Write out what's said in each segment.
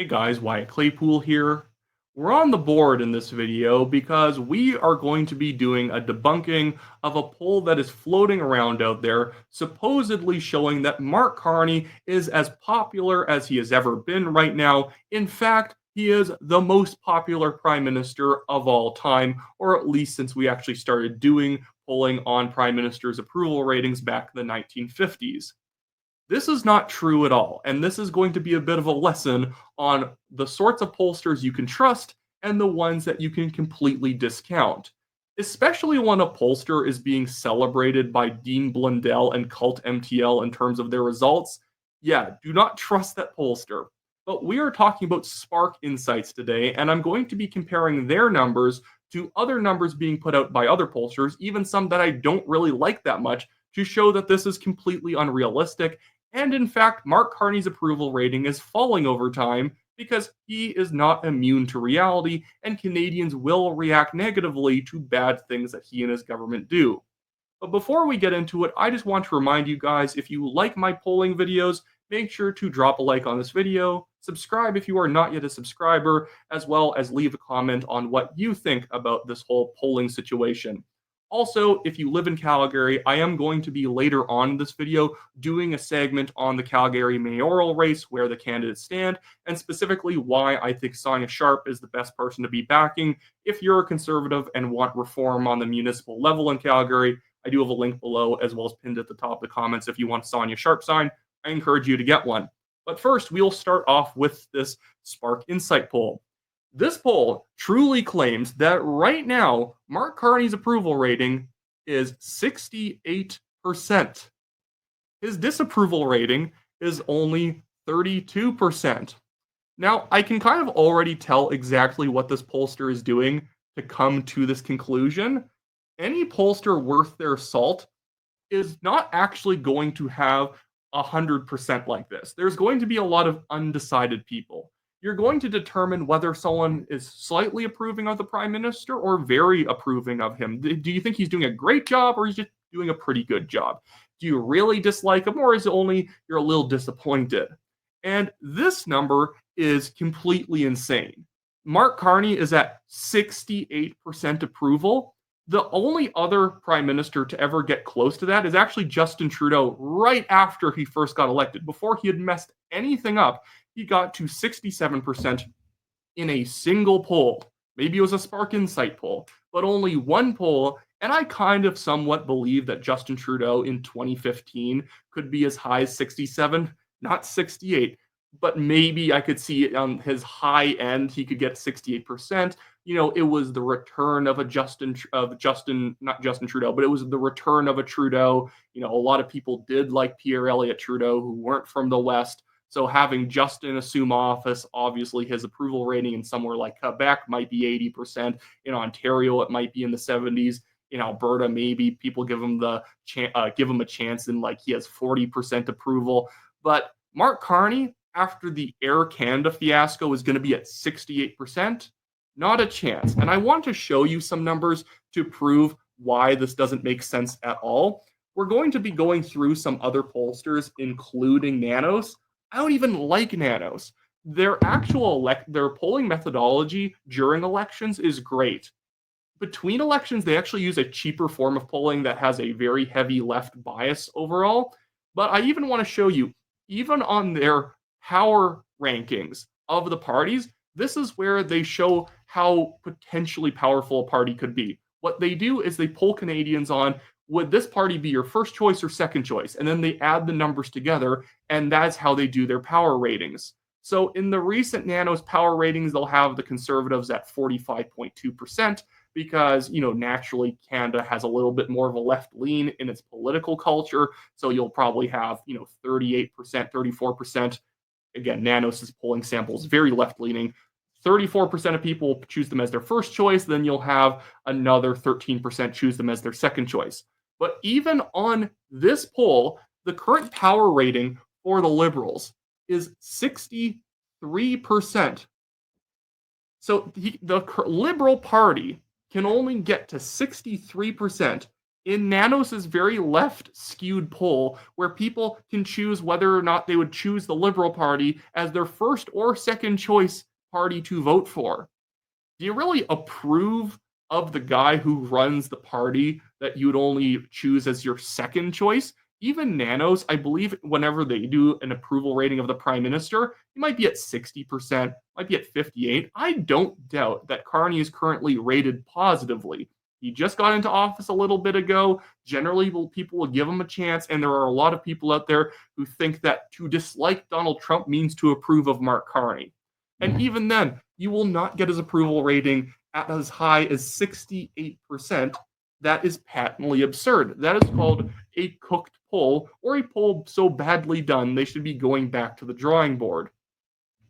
Hey guys, Wyatt Claypool here. We're on the board in this video because we are going to be doing a debunking of a poll that is floating around out there, supposedly showing that Mark Carney is as popular as he has ever been right now. In fact, he is the most popular prime minister of all time, or at least since we actually started doing polling on prime ministers' approval ratings back in the 1950s. This is not true at all, and this is going to be a bit of a lesson on the sorts of pollsters you can trust and the ones that you can completely discount. Especially when a pollster is being celebrated by Dean Blundell and Cult MTL in terms of their results. Yeah, do not trust that pollster. But we are talking about Spark Insights today, and I'm going to be comparing their numbers to other numbers being put out by other pollsters, even some that I don't really like that much, to show that this is completely unrealistic. And in fact, Mark Carney's approval rating is falling over time because he is not immune to reality, and Canadians will react negatively to bad things that he and his government do. But before we get into it, I just want to remind you guys, if you like my polling videos, make sure to drop a like on this video, subscribe if you are not yet a subscriber, as well as leave a comment on what you think about this whole polling situation. Also, if you live in Calgary, I am going to be later on in this video doing a segment on the Calgary Mayoral race, where the candidates stand, and specifically why I think Sonia Sharp is the best person to be backing if you're a conservative and want reform on the municipal level in Calgary. I do have a link below, as well as pinned at the top of the comments. If you want a Sonia Sharp sign, I encourage you to get one. But first, we'll start off with this Spark Insight poll. This poll truly claims that right now, Mark Carney's approval rating is 68%. His disapproval rating is only 32%. Now, I can kind of already tell exactly what this pollster is doing to come to this conclusion. Any pollster worth their salt is not actually going to have 100% like this. There's going to be a lot of undecided people. You're going to determine whether someone is slightly approving of the prime minister or very approving of him. Do you think he's doing a great job, or he's just doing a pretty good job? Do you really dislike him, or is it only you're a little disappointed? And this number is completely insane. Mark Carney is at 68% approval. The only other prime minister to ever get close to that is actually Justin Trudeau right after he first got elected. Before he had messed anything up, he got to 67% in a single poll. Maybe it was a Spark Insight poll, but only one poll. And I kind of somewhat believe that Justin Trudeau in 2015 could be as high as 67, not 68. But maybe I could see it on his high end. He could get 68%. It was the return of not Justin Trudeau, but it was the return of a Trudeau. A lot of people did like Pierre Elliott Trudeau who weren't from the West. So having Justin assume office, obviously his approval rating in somewhere like Quebec might be 80%. In Ontario, it might be in the 70s. In Alberta, maybe people give him a chance, and like he has 40% approval. But Mark Carney, after the Air Canada fiasco, is going to be at 68%. Not a chance. And I want to show you some numbers to prove why this doesn't make sense at all. We're going to be going through some other pollsters, including Nanos. I don't even like Nanos. Their polling methodology during elections is great. Between elections, they actually use a cheaper form of polling that has a very heavy left bias overall. But I even want to show you, even on their power rankings of the parties, this is where they show how potentially powerful a party could be. What they do is they poll Canadians on, would this party be your first choice or second choice? And then they add the numbers together, and that's how they do their power ratings. So in the recent Nanos power ratings, they'll have the Conservatives at 45.2%, because, naturally Canada has a little bit more of a left lean in its political culture. So you'll probably have, 38%, 34%. Again, Nanos' polling sample is very left-leaning. 34% of people choose them as their first choice. Then you'll have another 13% choose them as their second choice. But even on this poll, the current power rating for the Liberals is 63%. So the Liberal Party can only get to 63% In Nanos' very left-skewed poll, where people can choose whether or not they would choose the Liberal Party as their first or second choice party to vote for. Do you really approve of the guy who runs the party that you would only choose as your second choice? Even Nanos, I believe, whenever they do an approval rating of the prime minister, he might be at 60%, might be at 58. I don't doubt that Carney is currently rated positively. He just got into office a little bit ago. Generally, people will give him a chance, and there are a lot of people out there who think that to dislike Donald Trump means to approve of Mark Carney. And even then, you will not get his approval rating at as high as 68%. That is patently absurd. That is called a cooked poll, or a poll so badly done they should be going back to the drawing board.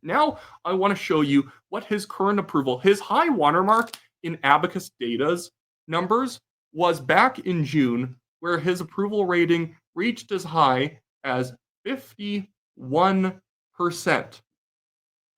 Now, I want to show you what his current approval, his high watermark in Abacus Data's numbers was back in June, where his approval rating reached as high as 51%.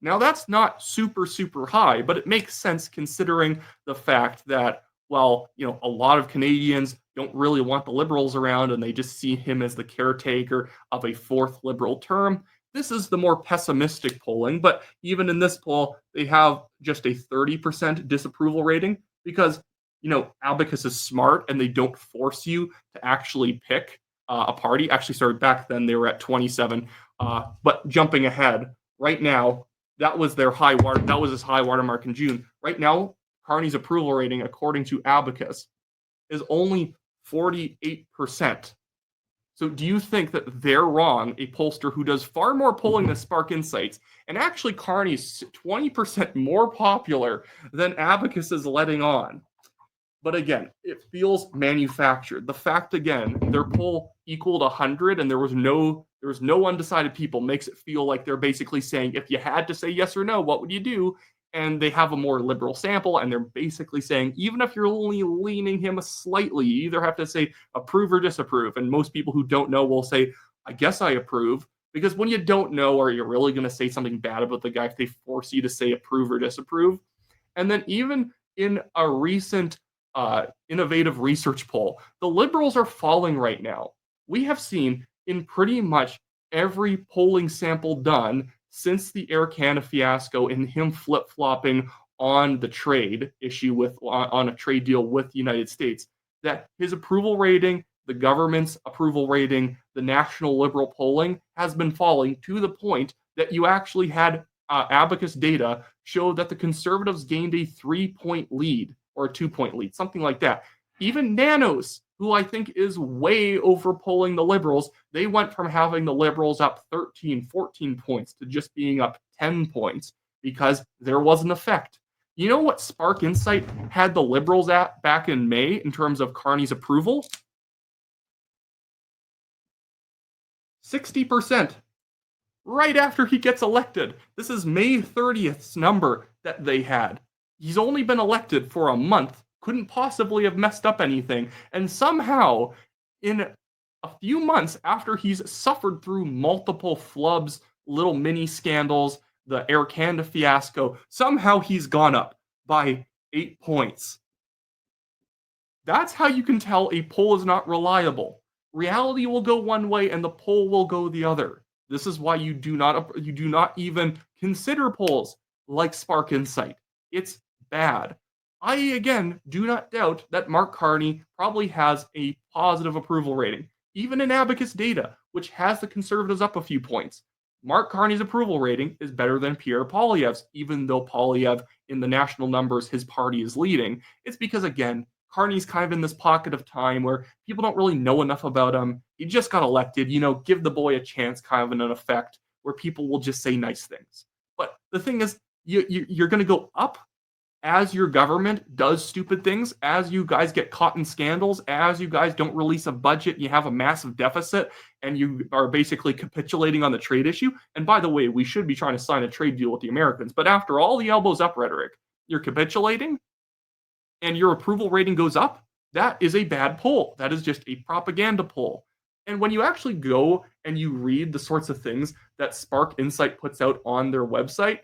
Now, that's not super, super high, but it makes sense considering the fact that, well, a lot of Canadians don't really want the Liberals around and they just see him as the caretaker of a fourth Liberal term. This is the more pessimistic polling, but even in this poll, they have just a 30% disapproval rating because, Abacus is smart and they don't force you to actually pick a party. Actually, sorry, back then they were at 27. But jumping ahead, right now, that was his high watermark in June. Right now, Carney's approval rating, according to Abacus, is only 48%. So do you think that they're wrong, a pollster who does far more polling than Spark Insights, and actually Carney's 20% more popular than Abacus is letting on? But again, it feels manufactured. The fact, again, their poll equaled 100 and there was no undecided people makes it feel like they're basically saying, if you had to say yes or no, what would you do? And they have a more liberal sample, and they're basically saying, even if you're only leaning him slightly, you either have to say approve or disapprove. And most people who don't know will say, I guess I approve. Because when you don't know, are you really going to say something bad about the guy if they force you to say approve or disapprove? And then even in a recent innovative research poll, the Liberals are falling right now. We have seen in pretty much every polling sample done since the Air Canada fiasco and him flip-flopping on the trade issue on a trade deal with the United States, that his approval rating, the government's approval rating, the national Liberal polling has been falling to the point that you actually had Abacus data show that the Conservatives gained a 3-point lead or a 2-point lead, something like that. Even Nanos, who I think is way overpolling the Liberals, they went from having the Liberals up 13, 14 points to just being up 10 points because there was an effect. You know what Spark Insight had the Liberals at back in May in terms of Carney's approval? 60%. Right after he gets elected. This is May 30th's number that they had. He's only been elected for a month, couldn't possibly have messed up anything, and somehow, in a few months after he's suffered through multiple flubs, little mini scandals, the Air Canada fiasco, somehow he's gone up by 8 points. That's how you can tell a poll is not reliable. Reality will go one way and the poll will go the other. This is why you do not even consider polls like Spark Insight. It's bad. I, again, do not doubt that Mark Carney probably has a positive approval rating. Even in Abacus data, which has the Conservatives up a few points, Mark Carney's approval rating is better than Pierre Poilievre's, even though Poilievre, in the national numbers, his party is leading. It's because, again, Carney's kind of in this pocket of time where people don't really know enough about him. He just got elected, give the boy a chance, kind of in an effect where people will just say nice things. But the thing is, you're going to go up as your government does stupid things, as you guys get caught in scandals, as you guys don't release a budget, you have a massive deficit, and you are basically capitulating on the trade issue. And by the way, we should be trying to sign a trade deal with the Americans. But after all the elbows up rhetoric, you're capitulating, and your approval rating goes up. That is a bad poll. That is just a propaganda poll. And when you actually go and you read the sorts of things that Spark Insight puts out on their website,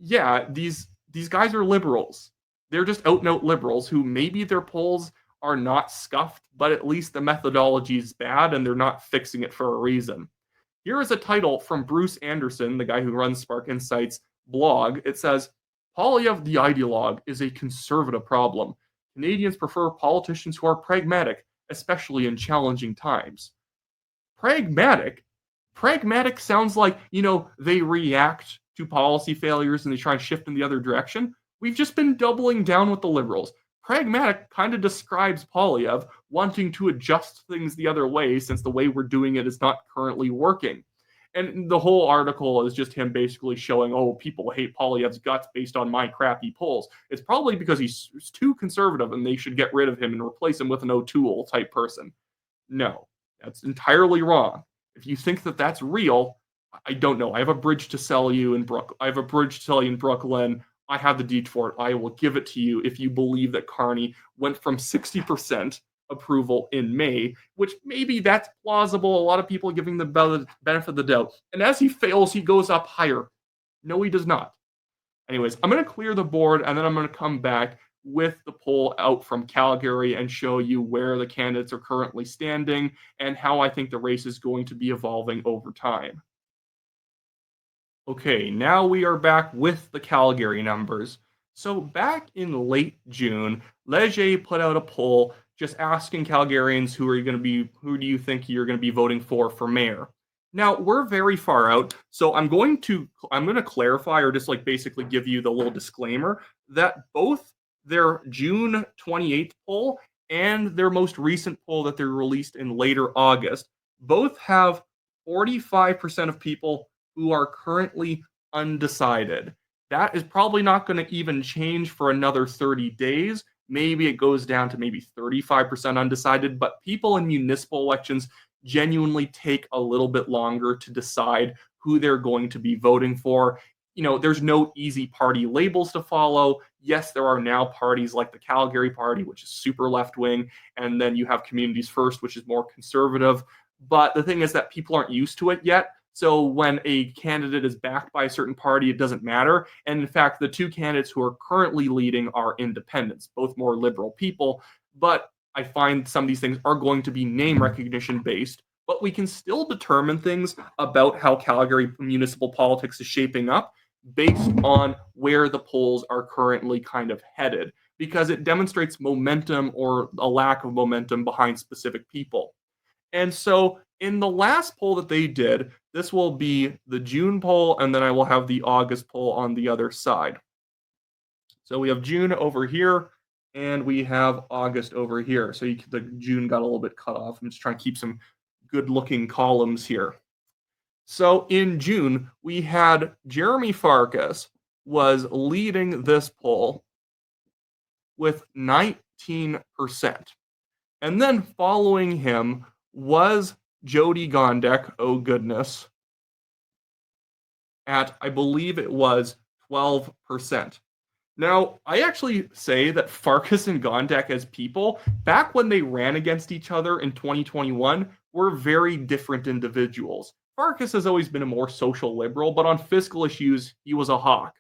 yeah, these guys are liberals. They're just out-and-out liberals who maybe their polls are not scuffed, but at least the methodology is bad and they're not fixing it for a reason. Here is a title from Bruce Anderson, the guy who runs Spark Insight's blog. It says, Polyev the ideologue is a conservative problem. Canadians prefer politicians who are pragmatic, especially in challenging times. Pragmatic? Pragmatic sounds like, they react to policy failures and they try and shift in the other direction. We've just been doubling down with the liberals. Pragmatic kind of describes Polyev wanting to adjust things the other way since the way we're doing it is not currently working. And the whole article is just him basically showing, people hate Polyev's guts based on my crappy polls. It's probably because he's too conservative and they should get rid of him and replace him with an O'Toole type person. No, that's entirely wrong. If you think that that's real, I don't know. I have a bridge to sell you in Brooklyn. I have the deed for it. I will give it to you if you believe that Carney went from 60% approval in May, which maybe that's plausible. A lot of people are giving the benefit of the doubt. And as he fails, he goes up higher. No, he does not. Anyways, I'm going to clear the board and then I'm going to come back with the poll out from Calgary and show you where the candidates are currently standing and how I think the race is going to be evolving over time. Okay, now we are back with the Calgary numbers. So back in late June, Leger put out a poll just asking Calgarians who do you think you're going to be voting for mayor. Now, we're very far out, so I'm going to clarify or just basically give you the little disclaimer that both their June 28th poll and their most recent poll that they released in later August both have 45% of people who are currently undecided. That is probably not going to even change for another 30 days. Maybe it goes down to maybe 35% undecided, but people in municipal elections genuinely take a little bit longer to decide who they're going to be voting for. There's no easy party labels to follow. Yes, there are now parties like the Calgary Party, which is super left-wing, and then you have Communities First, which is more conservative. But the thing is that people aren't used to it yet. So when a candidate is backed by a certain party, it doesn't matter. And in fact, the two candidates who are currently leading are independents, both more liberal people. But I find some of these things are going to be name recognition based, but we can still determine things about how Calgary municipal politics is shaping up based on where the polls are currently kind of headed, because it demonstrates momentum or a lack of momentum behind specific people. And so in the last poll that they did, this will be the June poll, and then I will have the August poll on the other side. So we have June over here, and we have August over here. So the June got a little bit cut off. I'm just trying to keep some good-looking columns here. So in June, we had Jeremy Farkas was leading this poll with 19%. And then following him was Jody Gondek, oh goodness, at, I believe it was 12%. Now, I actually say that Farkas and Gondek as people, back when they ran against each other in 2021, were very different individuals. Farkas has always been a more social liberal, but on fiscal issues, he was a hawk.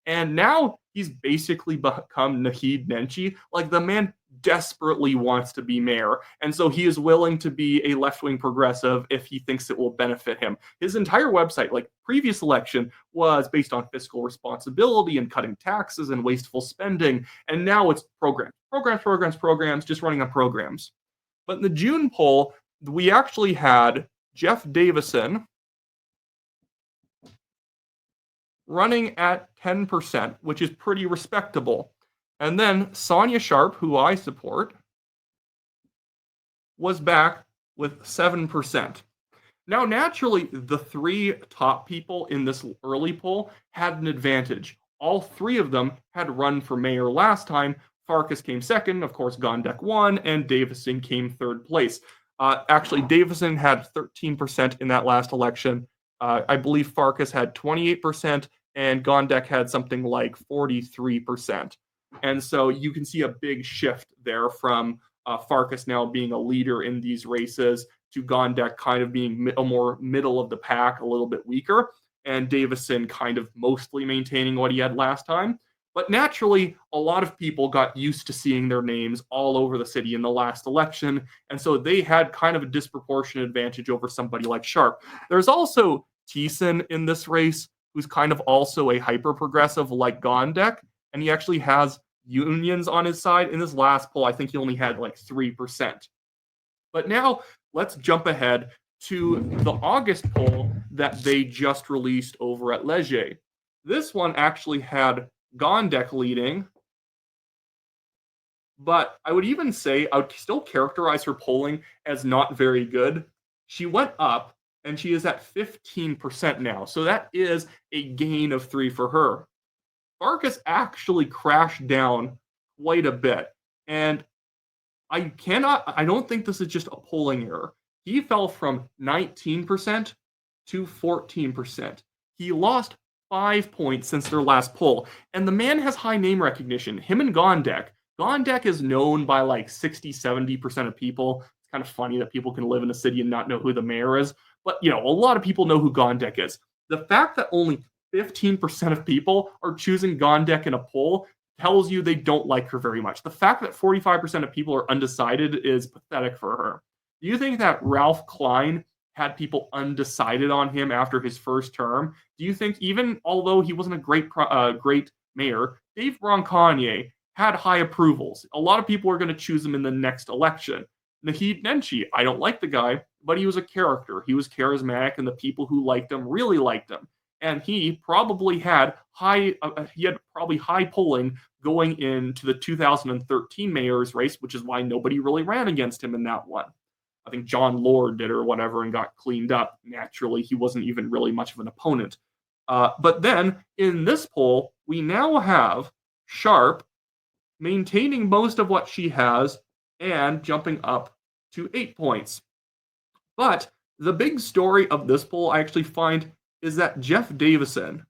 And now he's basically become Naheed Nenshi. The man desperately wants to be mayor. And so he is willing to be a left-wing progressive if he thinks it will benefit him. His entire website, previous election, was based on fiscal responsibility and cutting taxes and wasteful spending. And now it's programs, just running on programs. But in the June poll, we actually had Jeff Davison running at 10%, which is pretty respectable. And then Sonia Sharp, who I support, was back with 7%. Now, naturally, the three top people in this early poll had an advantage. All three of them had run for mayor last time. Farkas came second, of course, Gondek won, and Davison came third place. Actually, Davison had 13% in that last election. I believe Farkas had 28%, and Gondek had something like 43%. And so you can see a big shift there from Farkas now being a leader in these races to Gondek kind of being a more middle of the pack, a little bit weaker, and Davison kind of mostly maintaining what he had last time. But naturally, a lot of people got used to seeing their names all over the city in the last election, and so they had kind of a disproportionate advantage over somebody like Sharp. There's also Thiessen in this race, who's kind of also a hyper progressive like Gondek, and he actually has unions on his side. In this last poll, I think he only had like 3%. But now let's jump ahead to the August poll that they just released over at Leger. This one actually had Gondek leading, but I would even say I would still characterize her polling as not very good. She went up and she is at 15% now. So that is a gain of 3 for her. Farkas actually crashed down quite a bit. And I don't think this is just a polling error. He fell from 19% to 14%. He lost 5 points since their last poll. And the man has high name recognition. Him and Gondek. Gondek is known by like 60-70% of people. It's kind of funny that people can live in a city and not know who the mayor is. But, a lot of people know who Gondek is. The fact that only 15% of people are choosing Gondek in a poll tells you they don't like her very much. The fact that 45% of people are undecided is pathetic for her. Do you think that Ralph Klein had people undecided on him after his first term? Do you think even although he wasn't a great mayor, Dave Bronconnier had high approvals? A lot of people are going to choose him in the next election. Naheed Nenshi, I don't like the guy, but he was a character. He was charismatic, and the people who liked him really liked him. And he probably had high polling going into the 2013 mayor's race, which is why nobody really ran against him in that one. I think John Lord did or whatever and got cleaned up. Naturally, he wasn't even really much of an opponent. But then in this poll, we now have Sharp maintaining most of what she has and jumping up to 8 points. But the big story of this poll I actually find is that Jeff Davison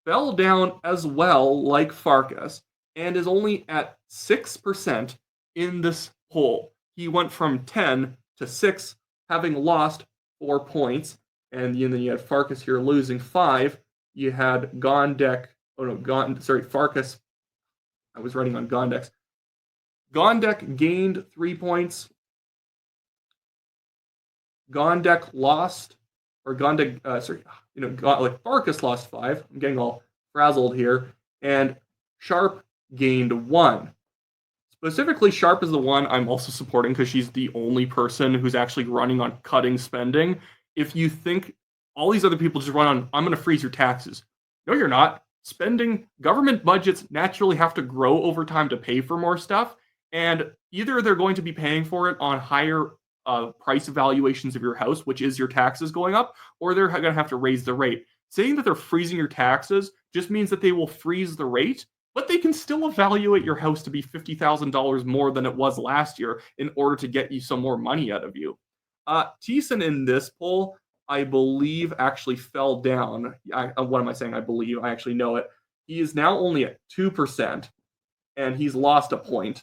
fell down as well, like Farkas, and is only at 6% in this poll. He went from 10 to 6, having lost 4 points. And then you had Farkas here losing 5. You had Farkas. I was writing on Gondek's. Gondek gained 3 points. Gondek lost, or Gondek, Farkas lost 5. I'm getting all frazzled here. And Sharp gained 1. Specifically, Sharp is the one I'm also supporting because she's the only person who's actually running on cutting spending. If you think all these other people just run on, I'm going to freeze your taxes. No, you're not. Government budgets naturally have to grow over time to pay for more stuff. And either they're going to be paying for it on higher price evaluations of your house, which is your taxes going up, or they're going to have to raise the rate. Saying that they're freezing your taxes just means that they will freeze the rate, but they can still evaluate your house to be $50,000 more than it was last year in order to get you some more money out of you. Thiessen in this poll, I believe, actually fell down. What am I saying? I believe. I actually know it. He is now only at 2%, and he's lost a point.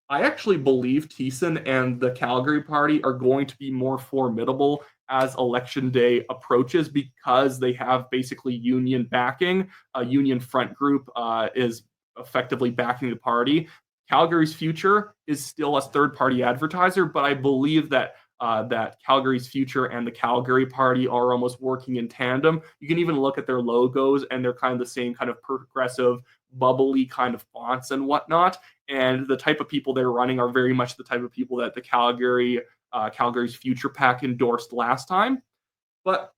I actually believe Thiessen and the Calgary Party are going to be more formidable as election day approaches because they have basically union backing. A union front group is effectively backing the party. Calgary's Future is still a third-party advertiser, but I believe that Calgary's Future and the Calgary Party are almost working in tandem. You can even look at their logos, and they're kind of the same kind of progressive, bubbly kind of fonts and whatnot. And the type of people they're running are very much the type of people that the Calgary's Future PAC endorsed last time. But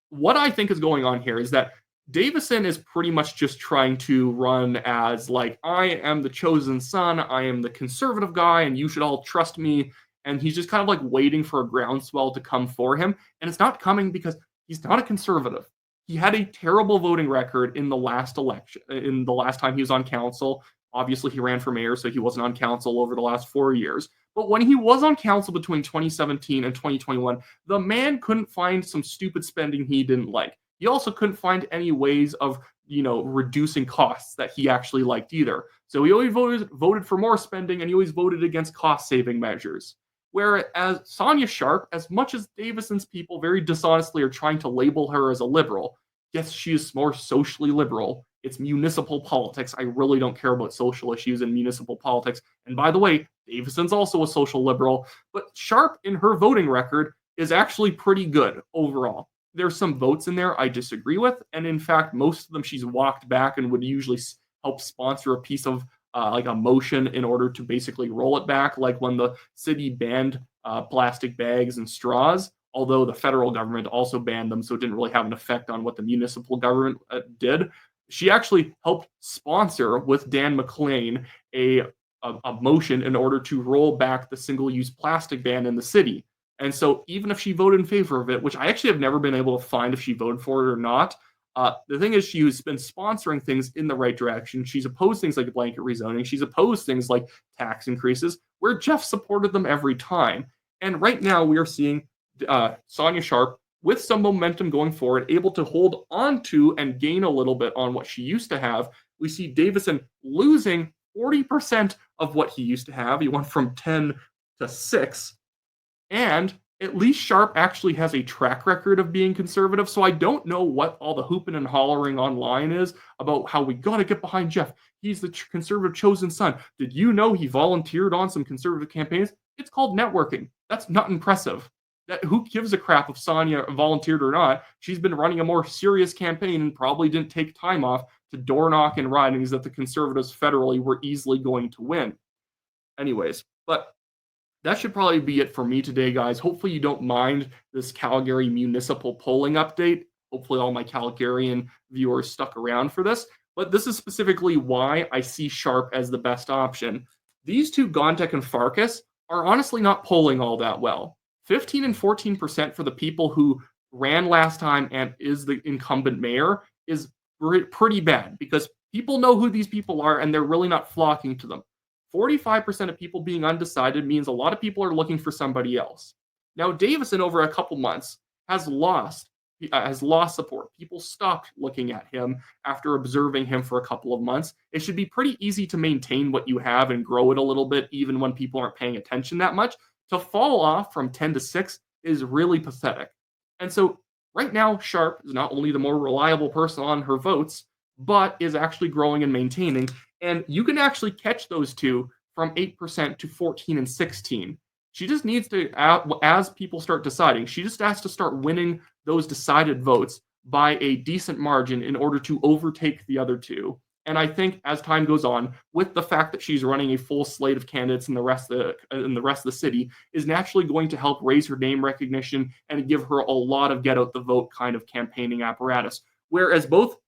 what I think is going on here is that Davison is pretty much just trying to run as like, I am the chosen son, I am the conservative guy, and you should all trust me. And he's just kind of like waiting for a groundswell to come for him. And it's not coming because he's not a conservative. He had a terrible voting record in the last election, in the last time he was on council. Obviously, he ran for mayor, so he wasn't on council over the last 4 years. But when he was on council between 2017 and 2021, the man couldn't find some stupid spending he didn't like. He also couldn't find any ways of, reducing costs that he actually liked either. So he always voted for more spending, and he always voted against cost-saving measures. Whereas Sonia Sharp, as much as Davison's people very dishonestly are trying to label her as a liberal, yes, she is more socially liberal It's municipal politics. I really don't care about social issues and municipal politics. And by the way, Davison's also a social liberal, but Sharp in her voting record is actually pretty good overall. There's some votes in there I disagree with, and in fact, most of them she's walked back and would usually help sponsor a piece of like a motion in order to basically roll it back, like when the city banned plastic bags and straws. Although the federal government also banned them, so it didn't really have an effect on what the municipal government did. She actually helped sponsor with Dan McLean a motion in order to roll back the single-use plastic ban in the city. And so even if she voted in favor of it, which I actually have never been able to find if she voted for it or not, the thing is, she has been sponsoring things in the right direction. She's opposed things like blanket rezoning. She's opposed things like tax increases, where Jeff supported them every time. And right now, we are seeing Sonia Sharp with some momentum going forward, able to hold on to and gain a little bit on what she used to have. We see Davison losing 40% of what he used to have. He went from 10 to 6. And at least Sharp actually has a track record of being conservative. So I don't know what all the hooping and hollering online is about how we got to get behind Jeff. He's the conservative chosen son. Did you know he volunteered on some conservative campaigns? It's called networking. That's not impressive. Who gives a crap if Sonia volunteered or not? She's been running a more serious campaign and probably didn't take time off to door knock in ridings that the conservatives federally were easily going to win. Anyways, but that should probably be it for me today, guys. Hopefully you don't mind this Calgary municipal polling update. Hopefully all my Calgarian viewers stuck around for this. But this is specifically why I see Sharp as the best option. These two, Gontek and Farkas, are honestly not polling all that well. 15 and 14% for the people who ran last time and is the incumbent mayor is pretty bad because people know who these people are and they're really not flocking to them. 45% of people being undecided means a lot of people are looking for somebody else. Now, Davison, over a couple months, has lost support. People stopped looking at him after observing him for a couple of months. It should be pretty easy to maintain what you have and grow it a little bit, even when people aren't paying attention that much. To fall off from 10 to 6 is really pathetic. And so right now, Sharp is not only the more reliable person on her votes, but is actually growing and maintaining. And you can actually catch those two from 8% to 14 and 16. She just needs to, as people start deciding, she just has to start winning those decided votes by a decent margin in order to overtake the other two. And I think as time goes on, with the fact that she's running a full slate of candidates in the rest of the city, is naturally going to help raise her name recognition and give her a lot of get out the vote kind of campaigning apparatus. Whereas both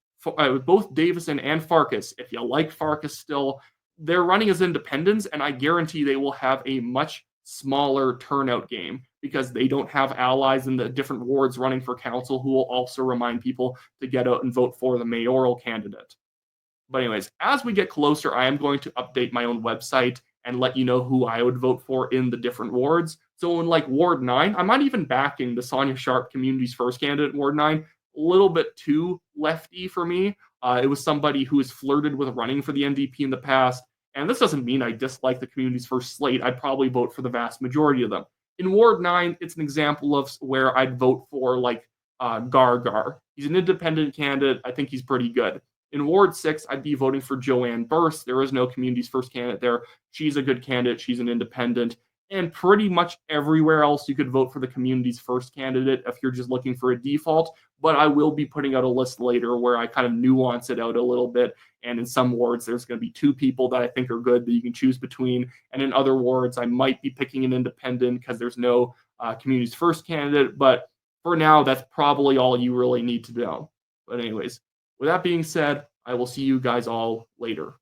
Davison and Farkas, if you like Farkas still, they're running as independents, and I guarantee they will have a much smaller turnout game because they don't have allies in the different wards running for council who will also remind people to get out and vote for the mayoral candidate. But anyways, as we get closer, I am going to update my own website and let you know who I would vote for in the different wards. So in like Ward 9, I'm not even backing the Sonia Sharp Communities First candidate in Ward 9. A little bit too lefty for me. It was somebody who has flirted with running for the NDP in the past. And this doesn't mean I dislike the Communities First slate. I'd probably vote for the vast majority of them. In Ward 9, it's an example of where I'd vote for like Gar. He's an independent candidate. I think he's pretty good. In Ward 6, I'd be voting for Joanne Burst. There is no Communities First candidate there. She's a good candidate. She's an independent. And pretty much everywhere else, you could vote for the Communities First candidate if you're just looking for a default. But I will be putting out a list later where I kind of nuance it out a little bit. And in some wards, there's going to be two people that I think are good that you can choose between. And in other wards, I might be picking an independent because there's no Communities First candidate. But for now, that's probably all you really need to know. But anyways, with that being said, I will see you guys all later.